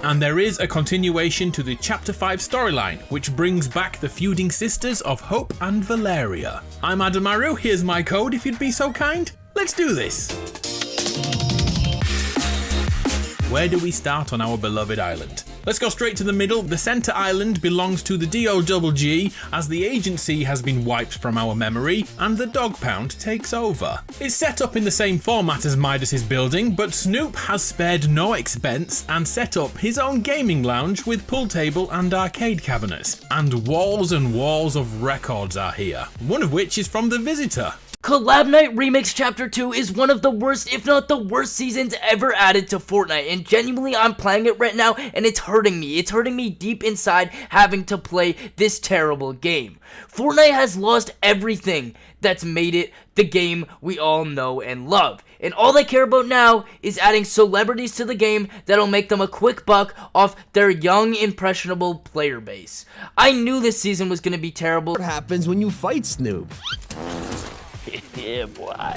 And there is a continuation to the Chapter 5 storyline, which brings back the feuding sisters of Hope and Valeria. I'm Adamaru, here's my code if you'd be so kind. Let's do this! Where do we start on our beloved island? Let's go straight to the middle. The center island belongs to the DOGG as the agency has been wiped from our memory and the dog pound takes over. It's set up in the same format as Midas's building, but Snoop has spared no expense and set up his own gaming lounge with pool table and arcade cabinets. And walls of records are here, one of which is from The Visitor. Collab Night Remix Chapter 2 is one of the worst, if not the worst seasons ever added to Fortnite, and genuinely I'm playing it right now and it's hurting me. It's hurting me deep inside having to play this terrible game. Fortnite has lost everything that's made it the game we all know and love. And all they care about now is adding celebrities to the game that'll make them a quick buck off their young, impressionable player base. I knew this season was going to be terrible. What happens when you fight Snoop? Yeah, boy.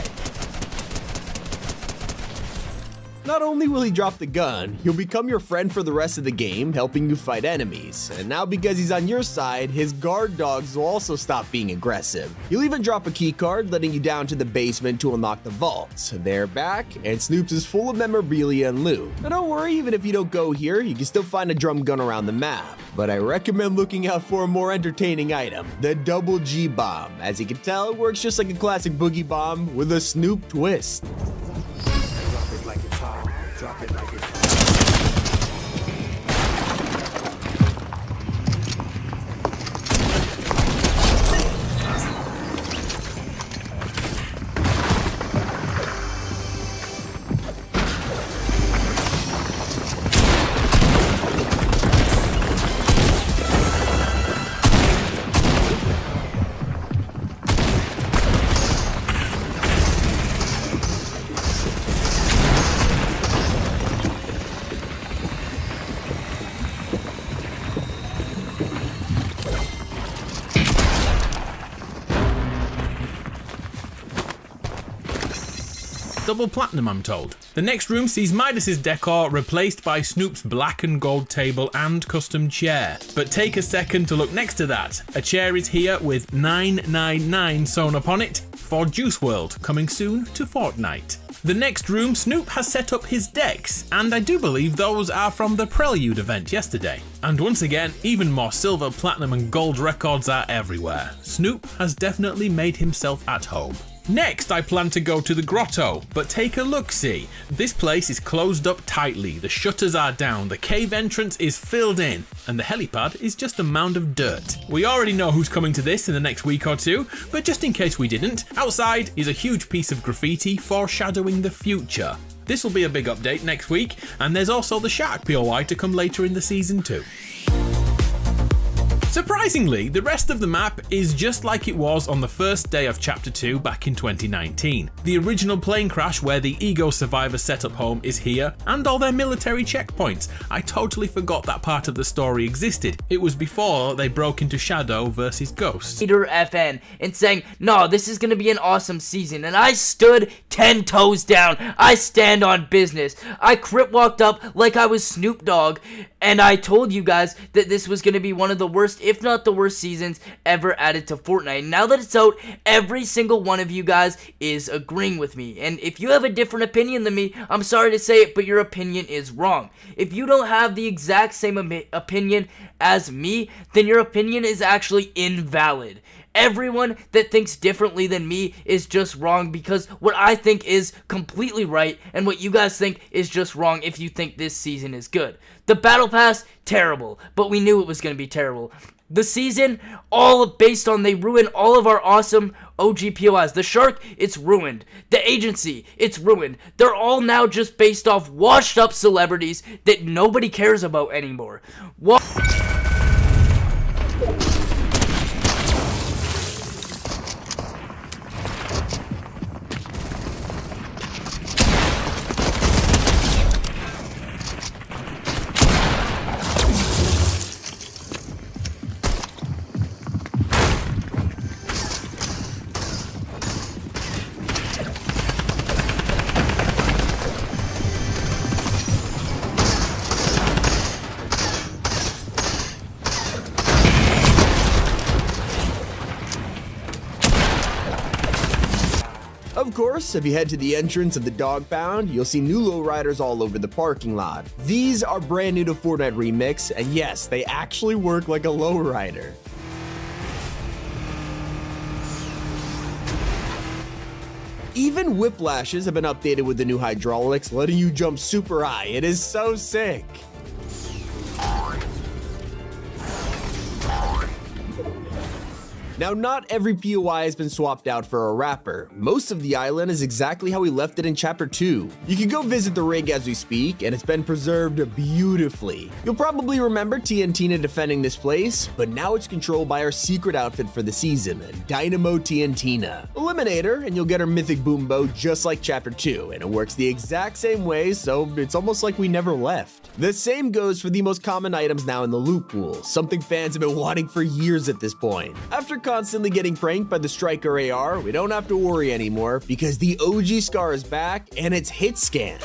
Not only will he drop the gun, he'll become your friend for the rest of the game, helping you fight enemies. And now because he's on your side, his guard dogs will also stop being aggressive. He'll even drop a key card, letting you down to the basement to unlock the vaults. They're back, and Snoop's is full of memorabilia and loot. Now don't worry, even if you don't go here, you can still find a drum gun around the map. But I recommend looking out for a more entertaining item, the Double G Bomb. As you can tell, it works just like a classic boogie bomb with a Snoop twist. Drop it like it's hot. Double platinum, I'm told. The next room sees Midas's decor replaced by Snoop's black and gold table and custom chair. But take a second to look next to that. A chair is here with 999 sewn upon it for Juice WRLD, coming soon to Fortnite. The next room, Snoop has set up his decks, and I do believe those are from the Prelude event yesterday. And once again, even more silver, platinum and gold records are everywhere. Snoop has definitely made himself at home. Next, I plan to go to the grotto, but take a look-see. This place is closed up tightly, the shutters are down, the cave entrance is filled in, and the helipad is just a mound of dirt. We already know who's coming to this in the next week or two, but just in case we didn't, outside is a huge piece of graffiti foreshadowing the future. This will be a big update next week, and there's also the shark POI to come later in the season too. Surprisingly, the rest of the map is just like it was on the first day of Chapter 2 back in 2019. The original plane crash where the Ego survivors set up home is here, and all their military checkpoints. I totally forgot that part of the story existed. It was before they broke into Shadow versus Ghost. Peter FN and saying, no, this is gonna be an awesome season, and I stood 10 toes down. I stand on business. I crip walked up like I was Snoop Dogg, and I told you guys that this was gonna be one of the worst, if not the worst seasons ever added to Fortnite. Now that it's out, every single one of you guys is agreeing with me. And if you have a different opinion than me, I'm sorry to say it, but your opinion is wrong. If you don't have the exact same opinion as me, then your opinion is actually invalid. Everyone that thinks differently than me is just wrong, because what I think is completely right and what you guys think is just wrong if you think this season is good. The Battle Pass, terrible, but we knew it was going to be terrible. The season, all based on they ruined all of our awesome OG POIs. The Shark, it's ruined. The Agency, it's ruined. They're all now just based off washed up celebrities that nobody cares about anymore. Of course, if you head to the entrance of the dog pound, you'll see new lowriders all over the parking lot. These are brand new to Fortnite Remix, and yes, they actually work like a lowrider. Even whiplashes have been updated with the new hydraulics, letting you jump super high. It is so sick. Now, not every POI has been swapped out for a rapper. Most of the island is exactly how we left it in Chapter 2. You can go visit the rig as we speak, and it's been preserved beautifully. You'll probably remember TNTina defending this place, but now it's controlled by our secret outfit for the season, Dynamo TNTina. Eliminate her, and you'll get her mythic boom bow just like Chapter 2, and it works the exact same way, so it's almost like we never left. The same goes for the most common items now in the loot pool, something fans have been wanting for years at this point. After constantly getting pranked by the Striker AR, we don't have to worry anymore because the OG Scar is back and it's hit scan.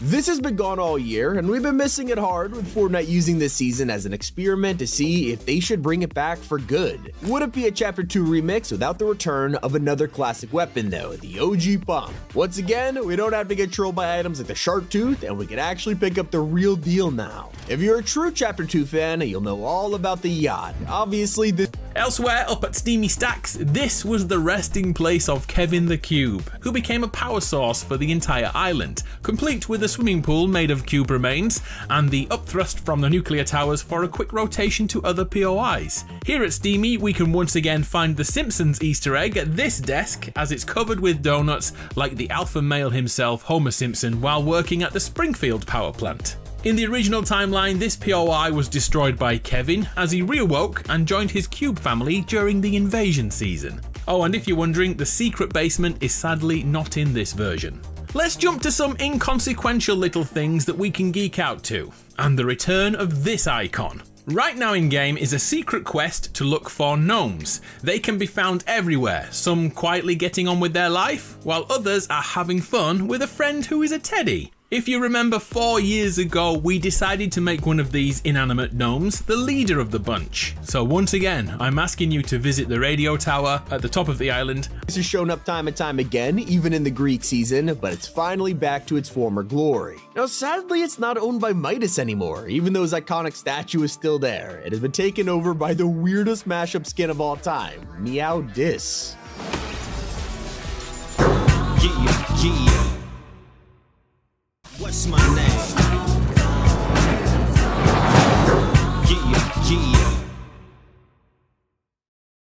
This has been gone all year, and we've been missing it hard with Fortnite using this season as an experiment to see if they should bring it back for good. Would it be a Chapter 2 remix without the return of another classic weapon though, the OG pump? Once again, we don't have to get trolled by items like the shark tooth, and we can actually pick up the real deal now. If you're a true Chapter 2 fan, you'll know all about the yacht. Obviously, this Elsewhere up at Steamy Stacks, this was the resting place of Kevin the Cube, who became a power source for the entire island, complete with a swimming pool made of cube remains and the upthrust from the nuclear towers for a quick rotation to other POIs. Here at Steamy, we can once again find the Simpsons Easter egg at this desk, as it's covered with donuts like the alpha male himself, Homer Simpson, while working at the Springfield power plant. In the original timeline, this POI was destroyed by Kevin as he reawoke and joined his cube family during the invasion season. Oh, and if you're wondering, the secret basement is sadly not in this version. Let's jump to some inconsequential little things that we can geek out to, and the return of this icon. Right now in game is a secret quest to look for gnomes. They can be found everywhere, some quietly getting on with their life, while others are having fun with a friend who is a teddy. If you remember 4 years ago, we decided to make one of these inanimate gnomes the leader of the bunch. So once again, I'm asking you to visit the radio tower at the top of the island. has shown up time and time again, even in the Greek season, but it's finally back to its former glory. Now sadly, it's not owned by Midas anymore, even though his iconic statue is still there. It has been taken over by the weirdest mashup skin of all time, Meow Dis. Yeah. What's my name?